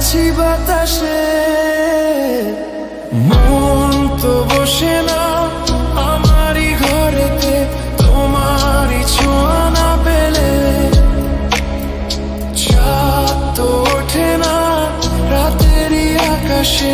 আছি বাতাসে, মন তো বসে না আমারই ঘরেতে তোমারই ছোঁয়া না পেলে। চাঁদ তো ওঠে না রাতেরই আকাশে